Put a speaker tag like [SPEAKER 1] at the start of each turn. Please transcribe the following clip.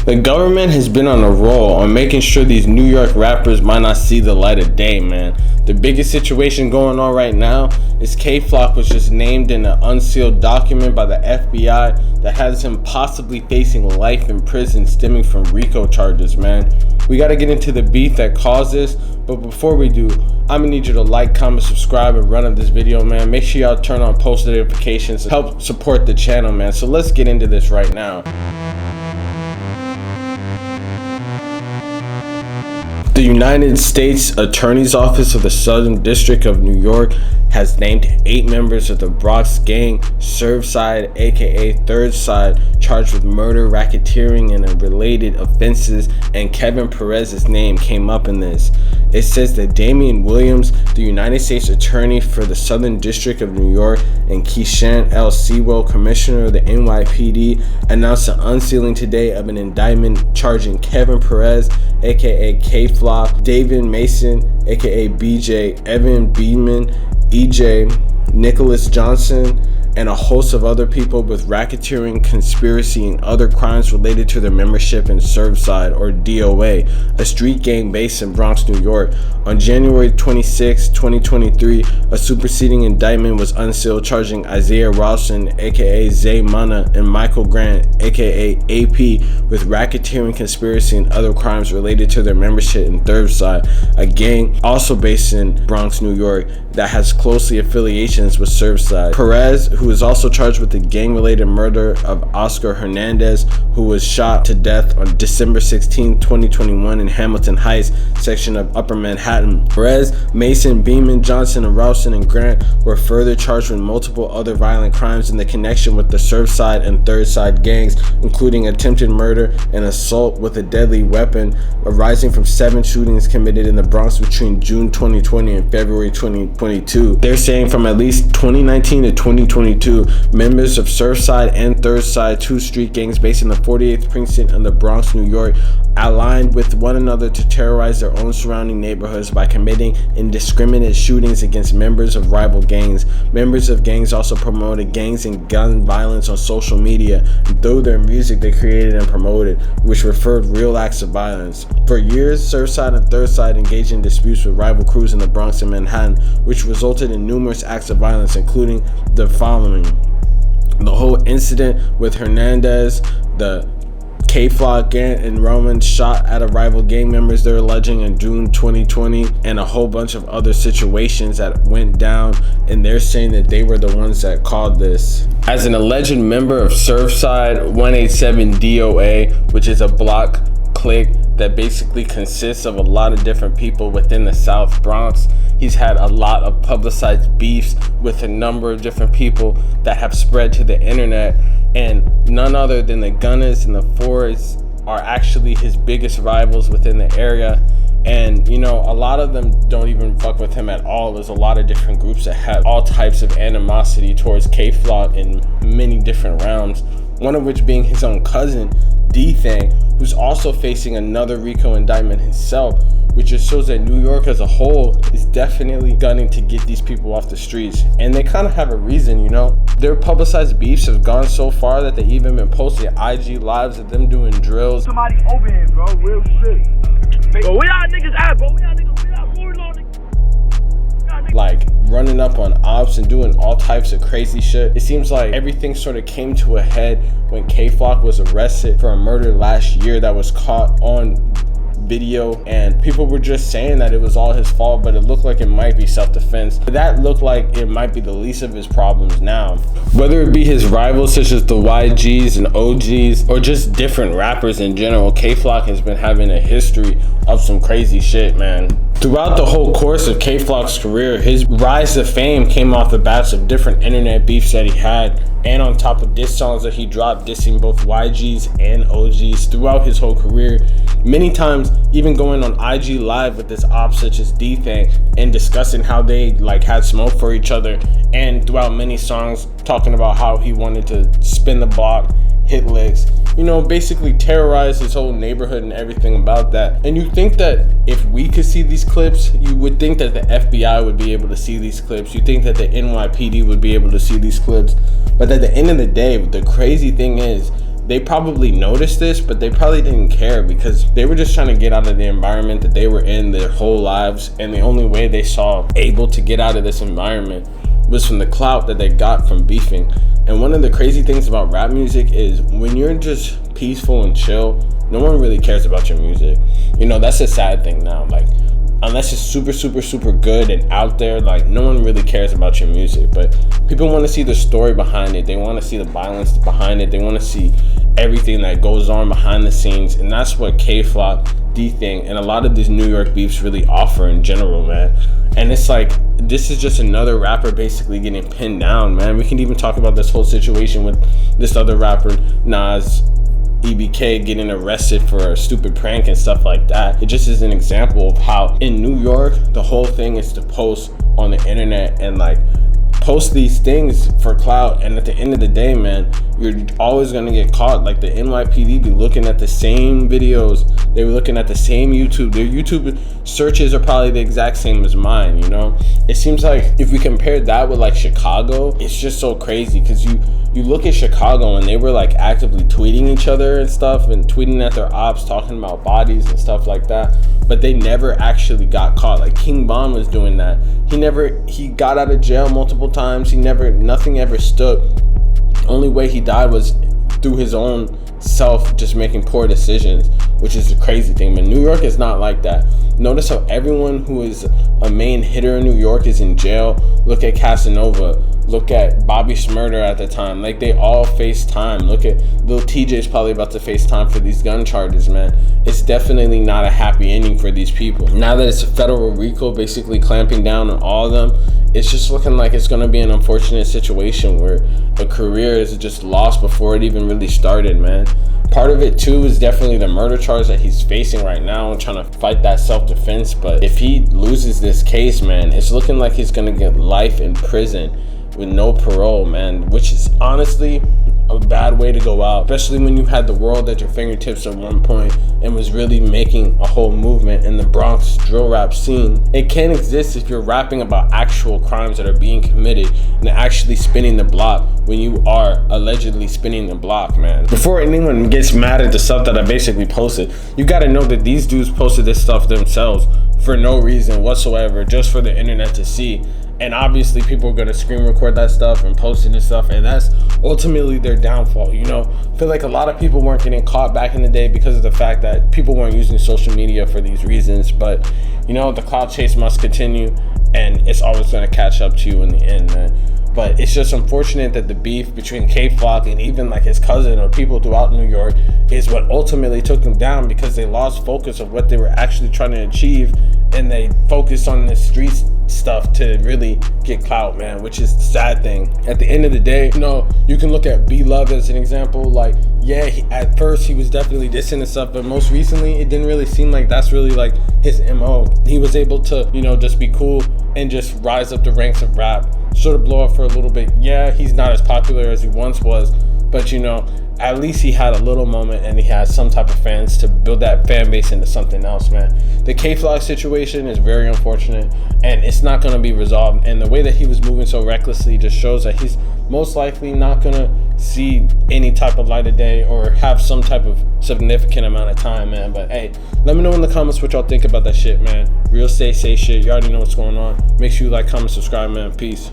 [SPEAKER 1] The government has been on a roll on making sure these New York rappers might not see the light of day, man. The biggest situation going on right now is K-Flock was just named in an unsealed document by the FBI that has him possibly facing life in prison stemming from RICO charges, man. We gotta get into the beef that caused this, but before we do, I'm gonna need you to like, comment, subscribe, and run up this video, man. Make sure y'all turn on post notifications to help support the channel, man. So let's get into this right now. The United States Attorney's Office of the Southern District of New York has named 8 members of the Bronx gang, Surfside, aka Third Side, charged with murder, racketeering, and related offenses, and Kevin Perez's name came up in this. It says that Damian Williams, the United States Attorney for the Southern District of New York, and Keishan R.I.C.O, Commissioner of the NYPD, announced the unsealing today of an indictment charging Kevin Perez, aka K-Flock, David Mason, aka BJ, Evan Beedman, EJ, Nicholas Johnson, and a host of other people with racketeering, conspiracy, and other crimes related to their membership in Surfside, or DOA, a street gang based in Bronx, New York. On January 26, 2023, a superseding indictment was unsealed charging Isaiah Ralston, aka Zay Mana, and Michael Grant, aka AP, with racketeering, conspiracy, and other crimes related to their membership in Surfside, a gang also based in Bronx, New York, that has closely affiliations with Surfside. Perez, who is also charged with the gang-related murder of Oscar Hernandez, who was shot to death on December 16, 2021 in Hamilton Heights, section of Upper Manhattan. Perez, Mason, Beeman, Johnson, and Ralston and Grant were further charged with multiple other violent crimes in the connection with the Surfside and Third Side gangs, including attempted murder and assault with a deadly weapon, arising from 7 shootings committed in the Bronx between June 2020 and February 2022. They're saying from at least 2019 to 2022, members of Surfside and Third Side, 2 street gangs based in the 48th precinct in the Bronx, New York, aligned with one another to terrorize their own surrounding neighborhoods by committing indiscriminate shootings against members of rival gangs. Members of gangs also promoted gangs and gun violence on social media, and through their music they created and promoted, which referred real acts of violence. For years, Surfside and Third Side engaged in disputes with rival crews in the Bronx and Manhattan, which resulted in numerous acts of violence, including the following: the whole incident with Hernandez, the K-Flock gang and Roman shot at a rival gang members they're alleging in June 2020, and a whole bunch of other situations that went down, and they're saying that they were the ones that caused this. As an alleged member of Surfside 187 DOA, which is a block clique that basically consists of a lot of different people within the South Bronx, he's had a lot of publicized beefs with a number of different people that have spread to the internet, and none other than the Gunners and the Fords are actually his biggest rivals within the area. And you know, a lot of them don't even fuck with him at all. There's a lot of different groups that have all types of animosity towards K-Flock in many different realms, one of which being his own cousin, D-Thang, who's also facing another RICO indictment himself, which just shows that New York as a whole is definitely gunning to get these people off the streets. And they kind of have a reason, you know? Their publicized beefs have gone so far that they even been posting IG lives of them doing drills.
[SPEAKER 2] Somebody over here, bro, real shit. Bro, where y'all niggas at, bro? Where y'all niggas?
[SPEAKER 1] Like running up on ops and doing all types of crazy shit. It seems like everything sort of came to a head when K-Flock was arrested for a murder last year that was caught on video, and people were just saying that it was all his fault, but it looked like it might be self-defense. That looked like it might be the least of his problems now. Whether it be his rivals such as the YGs and OGs, or just different rappers in general, K-Flock has been having a history of some crazy shit, man. Throughout the whole course of K-Flock's career, his rise to fame came off the backs of different internet beefs that he had, and on top of diss songs that he dropped dissing both YGs and OGs throughout his whole career. Many times even going on IG live with this op such as D-Thang and discussing how they like had smoke for each other, and throughout many songs talking about how he wanted to spin the block, hit licks, you know, basically terrorize his whole neighborhood and everything about that. And you think that if we could see these clips, you would think that the FBI would be able to see these clips. You think that the NYPD would be able to see these clips. But at the end of the day, the crazy thing is, they probably noticed this, but they probably didn't care because they were just trying to get out of the environment that they were in their whole lives, and the only way they saw able to get out of this environment was from the clout that they got from beefing. And one of the crazy things about rap music is when you're just peaceful and chill, no one really cares about your music. You know, that's a sad thing now. Like, unless it's super, super, super good and out there, like, no one really cares about your music. But people want to see the story behind it. They want to see the violence behind it. They want to see everything that goes on behind the scenes. And that's what K-Flock, D-Thing, and a lot of these New York beefs really offer in general, man. And it's like, this is just another rapper basically getting pinned down, man. We can even talk about this whole situation with this other rapper, Nas, EBK, getting arrested for a stupid prank and stuff like that. It just is an example of how in New York, the whole thing is to post on the internet and like post these things for clout, and at the end of the day, man, you're always gonna get caught. Like the NYPD be looking at the same videos, they were looking at the same YouTube. Their YouTube searches are probably the exact same as mine, you know? It seems like if we compare that with like Chicago, it's just so crazy because you look at Chicago and they were like actively tweeting each other and stuff and tweeting at their ops, talking about bodies and stuff like that, but they never actually got caught. Like King Von was doing that. He got out of jail multiple times. Nothing ever stood. Only way he died was through his own self just making poor decisions, which is the crazy thing. But New York is not like that. Notice how everyone who is a main hitter in New York is in jail. Look at Casanova. Look at Bobby Shmurda at the time. Like, they all face time. Look at Lil TJ's probably about to face time for these gun charges, man. It's definitely not a happy ending for these people. Now that it's a federal RICO basically clamping down on all of them, it's just looking like it's going to be an unfortunate situation where a career is just lost before it even really started, man. Part of it too is definitely the murder charge that he's facing right now and trying to fight that self-defense. But if he loses this case, man, it's looking like he's going to get life in prison with no parole, man, which is honestly a bad way to go out, especially when you had the world at your fingertips at one point and was really making a whole movement in the Bronx drill rap scene. It can't exist if you're rapping about actual crimes that are being committed and actually spinning the block when you are allegedly spinning the block, man. Before anyone gets mad at the stuff that I basically posted, you gotta know that these dudes posted this stuff themselves for no reason whatsoever, just for the internet to see. And obviously people are going to screen record that stuff and post it and stuff, and that's ultimately their downfall, you know? I feel like a lot of people weren't getting caught back in the day because of the fact that people weren't using social media for these reasons. But, you know, the clout chase must continue, and it's always going to catch up to you in the end, man. But it's just unfortunate that the beef between K-Flock and even like his cousin or people throughout New York is what ultimately took them down, because they lost focus of what they were actually trying to achieve, and they focused on the street stuff to really get clout, man, which is the sad thing. At the end of the day, you know, you can look at B-Love as an example. Like, yeah, at first he was definitely dissing and stuff, but most recently it didn't really seem like that's really like his MO. He was able to, you know, just be cool and just rise up the ranks of rap, sort of blow up for a little bit. Yeah, he's not as popular as he once was, but you know, at least he had a little moment and he had some type of fans to build that fan base into something else, man. The K-Flock situation is very unfortunate and it's not going to be resolved. And the way that he was moving so recklessly just shows that he's most likely not going to see any type of light of day or have some type of significant amount of time, man. But hey, let me know in the comments what y'all think about that shit, man. Real say shit. You already know what's going on. Make sure you like, comment, subscribe, man. Peace.